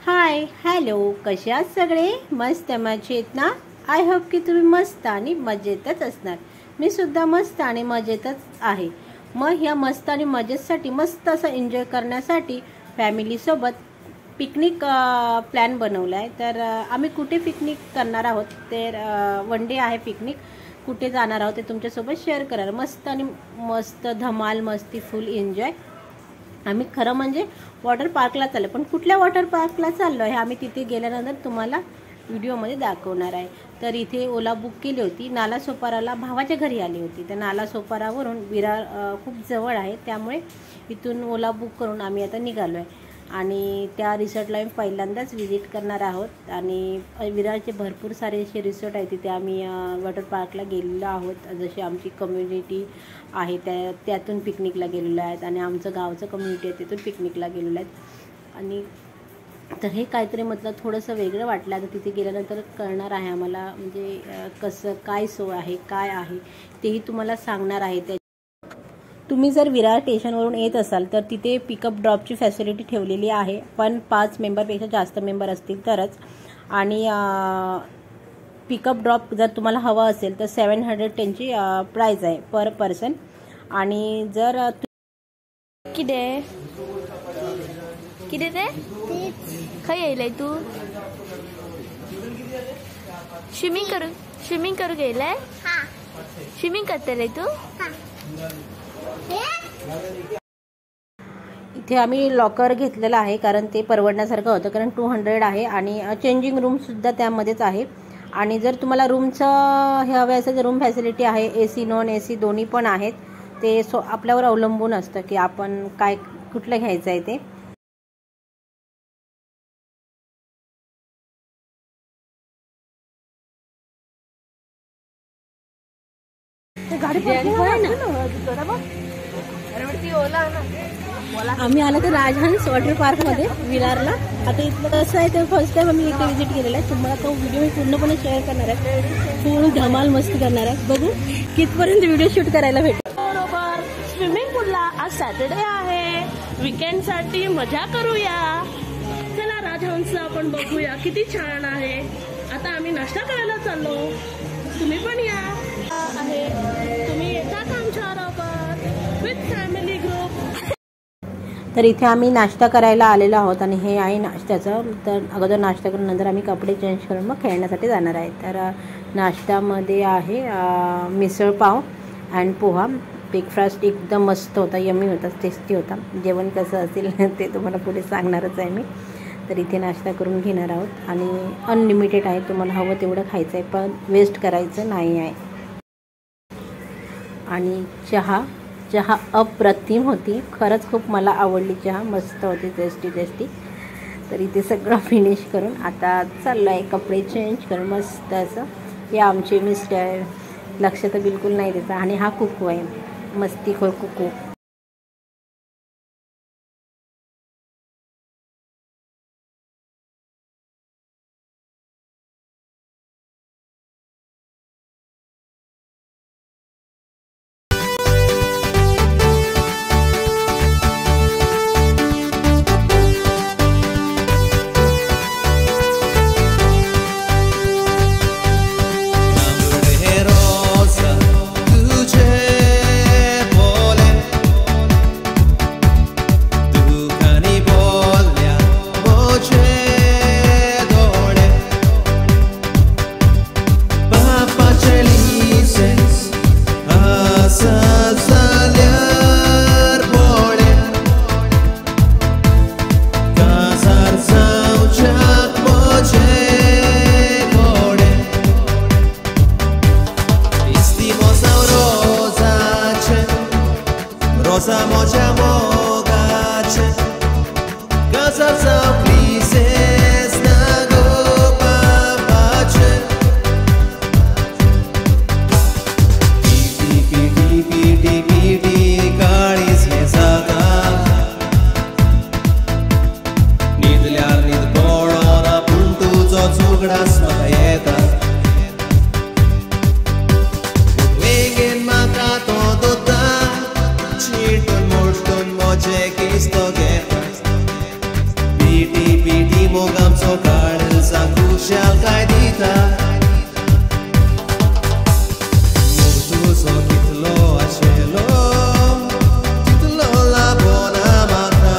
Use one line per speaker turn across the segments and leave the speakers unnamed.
Hi hello, कसे आहात सगळे? मस्त मजेत ना? आय होप की तुम्ही मस्त आणि मजेतच असणार. मी सुद्धा मस्त आणि मजेतच आहे. मग ह्या मस्त आणि मजेसाठी मस्त असं एन्जॉय करण्यासाठी फॅमिलीसोबत पिकनिक प्लॅन बनवला आहे. तर आम्ही कुठे पिकनिक करणार आहोत, तर वन डे आहे पिकनिक. कुठे जाणार आहोत ते तुमच्यासोबत शेअर करणार. मस्त आणि मस्त धमाल मस्ती फुल एन्जॉय. आम्ही खरं म्हणजे वॉटर पार्कला चाललो, पण कुठल्या वॉटर पार्कला चाललो आहे आम्ही तिथे गेल्यानंतर तुम्हाला व्हिडिओमध्ये दाखवणार आहे. तर इथे ओला बुक केली होती. नालासोपाराला भावाच्या घरी आली होती. तर नालासोपारावरून विरार खूप जवळ आहे, त्यामुळे इथून ओला बुक करून आम्ही आता निघालो आहे. आणि त्या रिसॉर्टला आम्ही पहिल्यांदाच व्हिजिट करणार आहोत. आणि विरारचे भरपूर सारे असे रिसॉर्ट आहेत, तिथे आम्ही वॉटर पार्कला गेलेलो आहोत. जसे आमची कम्युनिटी आहे त्यातून पिकनिकला गेलेलो आहेत, आणि आमचं गावचं कम्युनिटी आहे तिथून पिकनिकला गेलेलो आहेत. आणि तर हे काहीतरी म्हटलं थोडंसं वेगळं वाटलं. आता तिथे गेल्यानंतर कळणार आहे आम्हाला, म्हणजे कसं काय सोय आहे काय आहे तेही तुम्हाला सांगणार आहे. तुम्ही जर विरार स्टेशनवरून येत असाल तर तिथे पिकअप ड्रॉपची फॅसिलिटी ठेवलेली आहे, पण 5 मेंबरपेक्षा जास्त मेंबर असतील तरच. आणि पिकअप ड्रॉप जर तुम्हाला हवा असेल तर 700 त्यांची प्राईज आहे पर पर्सन. आणि जर
किती किती ते खय येयलंय तू? स्विमिंग करू गेलाय? स्विमिंग करतलंय तू?
इथे आम्ही लॉकर घेतलेलं आहे, कारण ते परवडण्यासारखं होतं, कारण 200 आहे. आणि चेंजिंग रूमसुद्धा त्यामध्येच आहे. आणि जर तुम्हाला रूमचं हे हवे असेल तर रूम फॅसिलिटी आहे. AC नॉन AC दोन्ही पण आहेत. ते आपल्यावर अवलंबून असतं की आपण काय कुठलं घ्यायचं आहे ते. आम्ही आलो तर राजहंस वॉटर पार्कमध्ये विरारला. आता इथलं कसं आहे ते फर्स्ट टाइम आम्ही इथे व्हिजिट केलेलं आहे. तुम्हाला तो व्हिडिओ मी पूर्णपणे शेअर करणार आहे, पूर्ण धमाल मस्ती करणार आहे. बघू कितपर्यंत व्हिडिओ शूट करायला भेटेल.
बरोबर स्विमिंग पूलला आज सॅटर्डे आहे, वीकेंडसाठी मजा करूया. चला राजहंस आपण बघूया, किती छान आहे. आता आम्ही नाश्ता करायला चाललो, तुम्ही पण या. आहे तुम्ही येता का आमच्या बरोबर विथ फॅमिली ग्रुप?
तर इथे आम्ही नाश्ता करायला आलेलो आहोत, आणि हे आहे नाश्त्याचं. तर अगोदर नाश्ता करून नंतर आम्ही कपडे चेंज करून मग खेळण्यासाठी जाणार आहे. तर नाश्त्यामध्ये आहे मिसळ पाव अँड पोहा. ब्रेकफास्ट एकदम मस्त होता, यम्मी होता, टेस्टी होता. जेवण कसं असेल ते तुम्हाला पुढे सांगणारच आहे मी. तर इथे नाश्ता करून घेणार आहोत, आणि अनलिमिटेड आहे, तुम्हाला हवं तेवढं खायचं आहे, पण वेस्ट करायचं नाही आहे. आणि चहा अप्रतिम होती, खरंच खूप मला आवडली चहा, मस्त होती, टेस्टी. तर इथे सगळं फिनिश करून आता चाललं आहे कपडे चेंज करून मस्त असं. हे आमचे मिस्टर, लक्ष तर बिलकुल नाही देता. आणि हा कुकू आहे, मस्तीखोर कुकू.
Piti piti मोग आमचो काळजा खुशाल काय दिता मोग तुजो कितलो आशेलो तितलो लाबोना म्हाका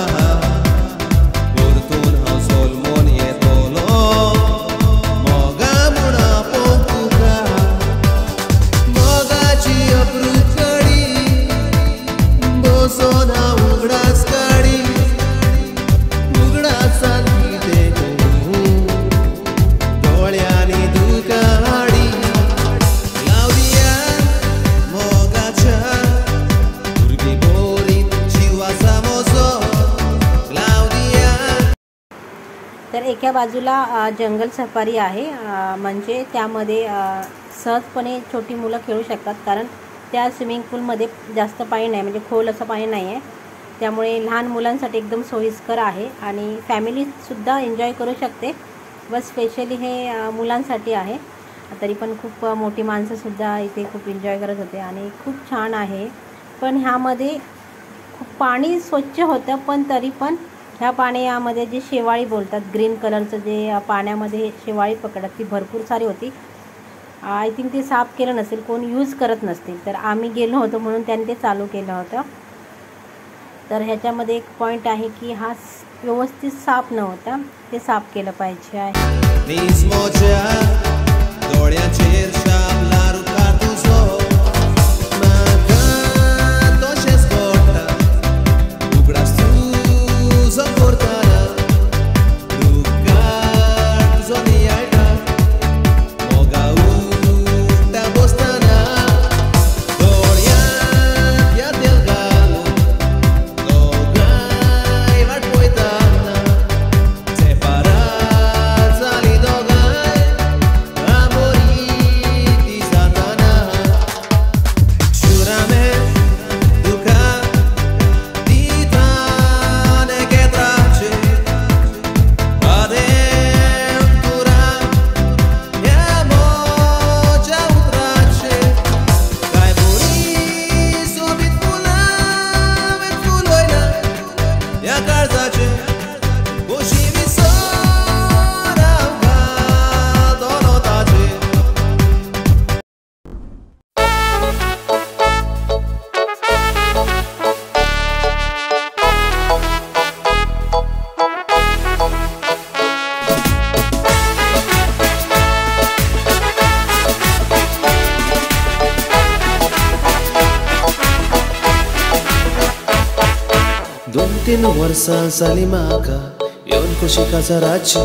परतून हांव सोलमोन येतलो मोगा म्हूण आपोवंक तुका मोगाची अप्रूप कडी बसोन हांव उगडास काडी उगडासान कितें दोळ्यांनी तुका हाडी लावया मोगाच्या भुरगीं बोरी जीव आसा म्हजो लावया.
तर एका बाजूला जंगल सफारी आहे, म्हणजे त्यामध्ये सहजपणे छोटी मुलं खेळू शकतात, कारण त्या स्विमिंग पूलमध्ये जास्त पाणी नाही, म्हणजे खोल असं पाणी नाही आहे, त्यामुळे लहान मुलांसाठी एकदम सोयीस्कर आहे आणि फॅमिलीसुद्धा एन्जॉय करू शकते. बस स्पेशली हे मुलांसाठी आहे. तरी पण खूप मोठी माणसंसुद्धा इथे खूप एन्जॉय करत होते आणि खूप छान आहे. पण ह्यामध्ये खूप पाणी स्वच्छ होतं, पण तरी पण ह्या पाण्यामध्ये जे शेवाळी बोलतात, ग्रीन कलरचं जे पाण्यामध्ये शेवाळी पकडतात ती भरपूर सारी होती. आय थिंक ते साफ केलं नसेल, कोण यूज करत नसतील, तर आम्ही गेलो होतो म्हणून त्यांनी ते चालू केलं होतं. तर ह्याच्यामध्ये एक पॉईंट आहे की हा व्यवस्थित साफ नव्हता, ते साफ केलं पाहिजे आहे.
नीज मोज्या दोळ्यांचेर शाबला रुखा तुजो म्हाका तशेंच पडटा उगडास तुजो करतना रुखार तुजो नियाळटा मोगा उठ्ठा बसतना दोळ्यांत या तेल घालून दोगांय वाट पळयतना सेपारात जालीं दोगांय आमोरी ती जातना शुरामे तुका दिता नेकेत्राचे aventura ह्या मोज्या उतराचे काय बोरी सोबीत फुलां फुलोयना ह्या काळजाचे खोशी विसर हांव घालतलो ताचे. दोन तीन वर्सां जालीं म्हाका येवन खोशी काजाराची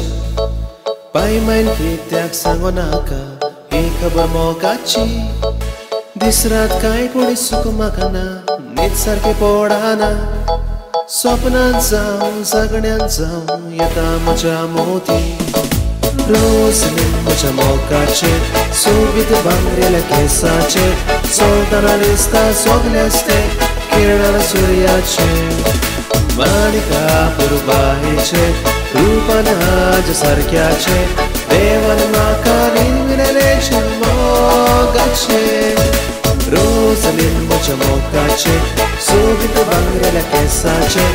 पायमायन कित्याक सांगो नाका ही खबर मोगाची दीस रात कांय कोणी सुख म्हाका ना न्हीद सारकें पडना स्वप्नांत जावं जागण्यात जावं येता म्हज्या मोती रोज म्हज्या मोगाचे सोबीत बांगडेल्या केंसाचे चलतना दिसता सोगल्यास ते किरणां सुर्याचे माणिका पुरबाहेचे रूपनाज सारक्याचे देवान म्हाका निमलेचे मोगाचे रोज म्हज्या मोगाचे सोबीत बांगडेल्या केंसाचे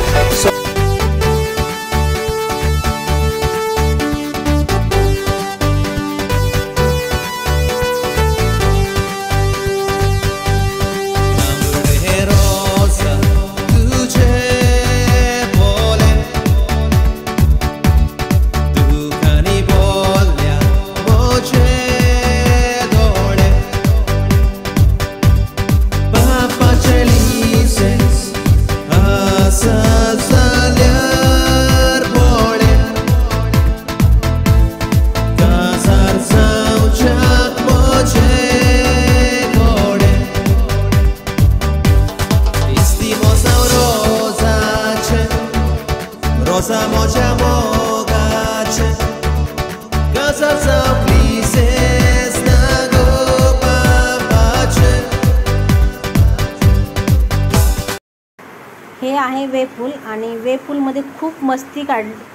rosa mocia mogace casa zaplises na gopa pace.
हे आहे वेव पूल आणि वेव पूलमध्ये खूप मस्ती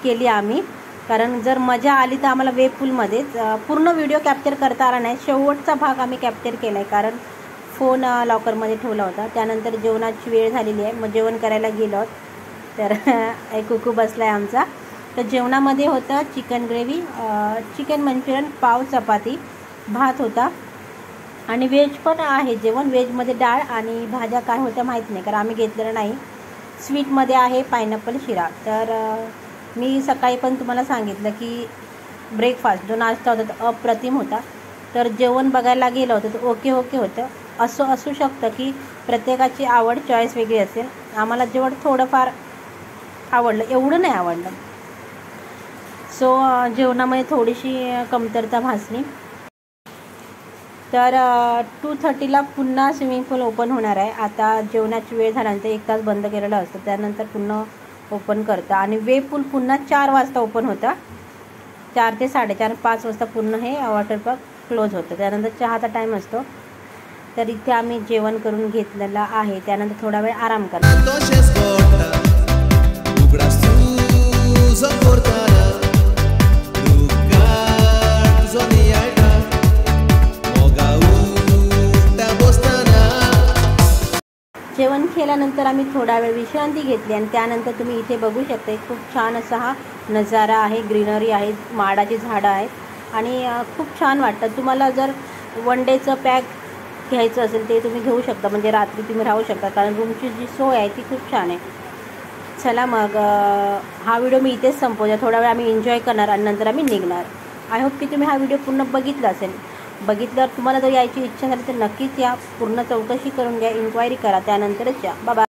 केली आम्ही, कारण जर मजा आली तर आम्हाला वेव पूलमध्येच पूर्ण व्हिडिओ कॅप्चर करता आला नाही. शेवटचा भाग आम्ही कॅप्चर केला आहे, कारण फोन लॉकरमध्ये ठेवला होता. त्यानंतर जेवणाची वेळ झालेली आहे, मग जेवण करायला गेलो तर एक कुकू बसला आहे आमचा. तर जेवणामध्ये होतं चिकन ग्रेव्ही, चिकन मंचुरियन, पाव, चपाती, भात होता आणि व्हेज पण आहे जेवण. व्हेजमध्ये डाळ आणि भाज्या काय होत्या माहीत नाही कारण आम्ही घेतलेलं नाही. स्वीटमध्ये आहे पायनॅपल शिरा. तर मी सकाळी पण तुम्हाला सांगितलं की ब्रेकफास्ट जो नाश्ता होता तो अप्रतिम होता. तर जेवण बघायला गेलं होतं तर ओके होतं. असं असू शकतं की प्रत्येकाची आवड चॉईस वेगळी असेल. आम्हाला जेवण थोडंफार आवडलं, एवढं नाही आवडलं. सो जेवणामध्ये थोडीशी कमतरता भासली. तर 2:30ला पुन्हा स्विमिंग पूल ओपन होणार आहे. आता जेवणाची वेळ झाल्यानंतर 1 तास बंद केलेलं असतं, त्यानंतर पुन्हा ओपन करतं आणि वे पूल पुन्हा 4 वाजता ओपन होतं. 4 ते 4:30, 5 वाजता पूर्ण हे वॉटर पार्क क्लोज होतं. त्यानंतर चहाचा टाईम असतो. तर इथे आम्ही जेवण करून घेतलेलं आहे. त्यानंतर थोडा वेळ आराम करतो.
To się zgoda, ugrasz dużo portara, drugar zonijajta, moga uta bostana.
जेवण केल्यानंतर आम्ही थोडा वेळ विश्रांती घेतली आणि त्यानंतर तुम्ही इथे बघू शकता खूप छान असा हा नजारा आहे. ग्रीनरी आहे, माडाची झाडं आहेत आणि खूप छान वाटतं. तुम्हाला जर वन डेचं पॅक घ्यायचं असेल ते तुम्ही घेऊ शकता, म्हणजे रात्री तुम्ही राहू शकता कारण रूमची जी सोय आहे ती खूप छान आहे. चला मग हा व्हिडिओ मी इथेच संपवूया. थोडा वेळ आम्ही एन्जॉय करणार आणि नंतर आम्ही निघणार. आय होप की तुम्ही हा व्हिडिओ पूर्ण बघितला असेल. बघितल्यावर तुम्हाला जर यायची इच्छा झाली तर नक्कीच या. पूर्ण चौकशी करून घ्या, इन्क्वायरी करा, त्यानंतरच या. बाय.